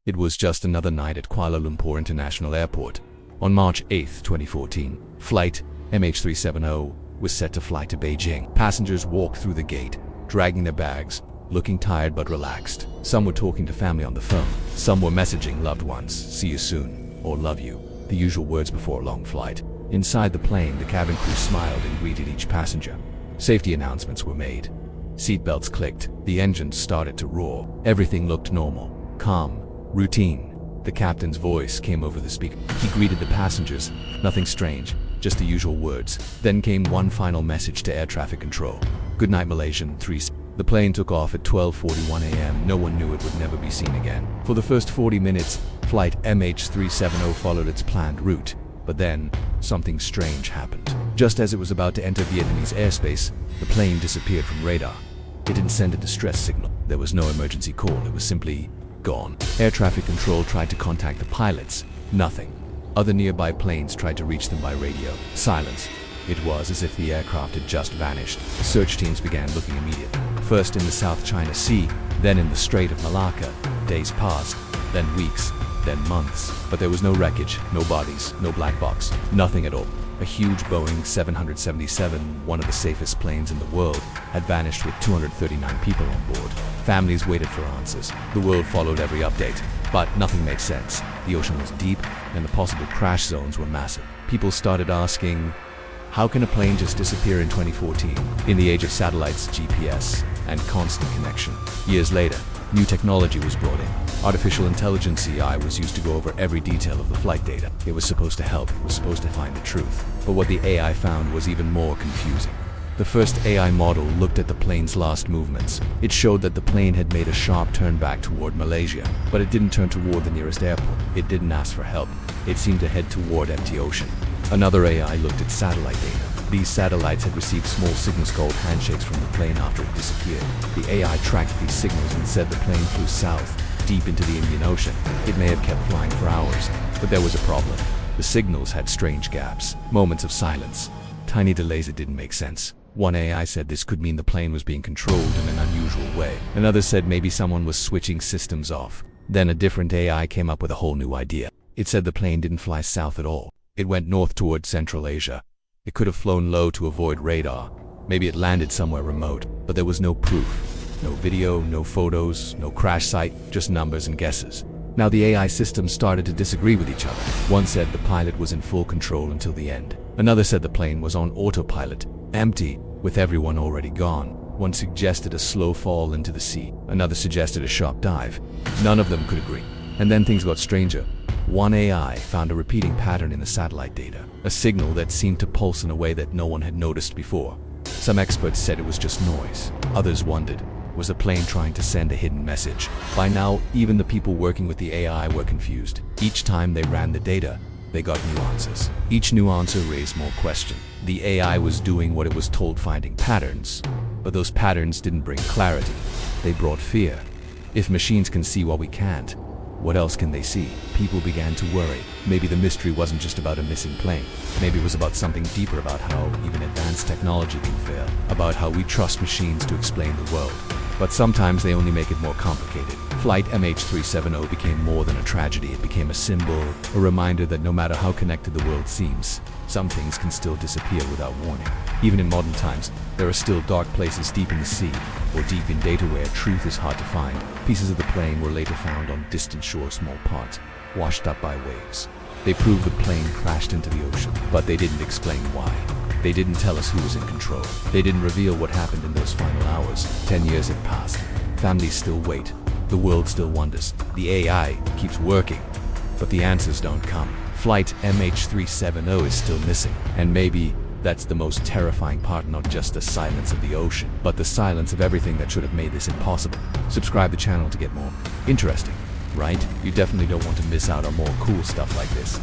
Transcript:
It was just another night at Kuala Lumpur International Airport. On March 8, 2014, flight MH370 was set to fly to Beijing. Passengers walked through the gate, dragging their bags, looking tired but relaxed. Some were talking to family on the phone. Some were messaging loved ones, "See you soon," or "Love you," the usual words before a long flight. Inside the plane, the cabin crew smiled and greeted each passenger. Safety announcements were made. Seatbelts clicked. The engines started to roar. Everything looked normal, calm, routine. The captain's voice came over the speaker. He greeted the passengers. Nothing strange, just the usual words. Then came one final message to air traffic control. "Good night, Malaysian 3." The plane took off at 12:41 a.m. No one knew it would never be seen again. For the first 40 minutes, flight MH370 followed its planned route. But then, something strange happened. Just as it was about to enter Vietnamese airspace, the plane disappeared from radar. It didn't send a distress signal. There was no emergency call. It was simply gone. Air traffic control tried to contact the pilots. Nothing. Other nearby planes tried to reach them by radio. Silence. It was as if the aircraft had just vanished. Search teams began looking immediately. First in the South China Sea, then in the Strait of Malacca. Days passed, then weeks, then months. But there was no wreckage, no bodies, no black box, nothing at all. A huge Boeing 777, one of the safest planes in the world, had vanished with 239 people on board. Families waited for answers. The world followed every update, but nothing made sense. The ocean was deep, and the possible crash zones were massive. People started asking, how can a plane just disappear in 2014? In the age of satellites, GPS, and constant connection. Years later, new technology was brought in. Artificial intelligence (AI) was used to go over every detail of the flight data. It was supposed to help, it was supposed to find the truth. But what the AI found was even more confusing. The first AI model looked at the plane's last movements. It showed that the plane had made a sharp turn back toward Malaysia, but it didn't turn toward the nearest airport. It didn't ask for help. It seemed to head toward empty ocean. Another AI looked at satellite data. These satellites had received small signals called handshakes from the plane after it disappeared. The AI tracked these signals and said the plane flew south, deep into the Indian Ocean. It may have kept flying for hours, but there was a problem. The signals had strange gaps, moments of silence, tiny delays that didn't make sense. One AI said this could mean the plane was being controlled in an unusual way. Another said maybe someone was switching systems off. Then a different AI came up with a whole new idea. It said the plane didn't fly south at all. It went north toward Central Asia. It could have flown low to avoid radar. Maybe it landed somewhere remote, but there was no proof. No video, no photos, no crash site, just numbers and guesses. Now the AI systems started to disagree with each other. One said the pilot was in full control until the end. Another said the plane was on autopilot, empty, with everyone already gone. One suggested a slow fall into the sea. Another suggested a sharp dive. None of them could agree. And then things got stranger. One AI found a repeating pattern in the satellite data, a signal that seemed to pulse in a way that no one had noticed before. Some experts said it was just noise. Others wondered, was the plane trying to send a hidden message? By now, even the people working with the AI were confused. Each time they ran the data, they got new answers. Each new answer raised more questions. The AI was doing what it was told, finding patterns. But those patterns didn't bring clarity. They brought fear. If machines can see what we can't, what else can they see? People began to worry. Maybe the mystery wasn't just about a missing plane. Maybe it was about something deeper, about how even advanced technology can fail, about how we trust machines to explain the world. But sometimes they only make it more complicated. Flight MH370 became more than a tragedy. It became a symbol, a reminder that no matter how connected the world seems, some things can still disappear without warning. Even in modern times, there are still dark places deep in the sea, or deep in data where truth is hard to find. Pieces of the plane were later found on distant shores, small parts, washed up by waves. They proved the plane crashed into the ocean, but they didn't explain why. They didn't tell us who was in control. They didn't reveal what happened in those final hours. 10 years have passed. Families still wait. The world still wonders. The AI keeps working, but the answers don't come. Flight MH370 is still missing, and maybe that's the most terrifying part, not just the silence of the ocean, but the silence of everything that should have made this impossible. Subscribe to the channel to get more interesting, right? You definitely don't want to miss out on more cool stuff like this.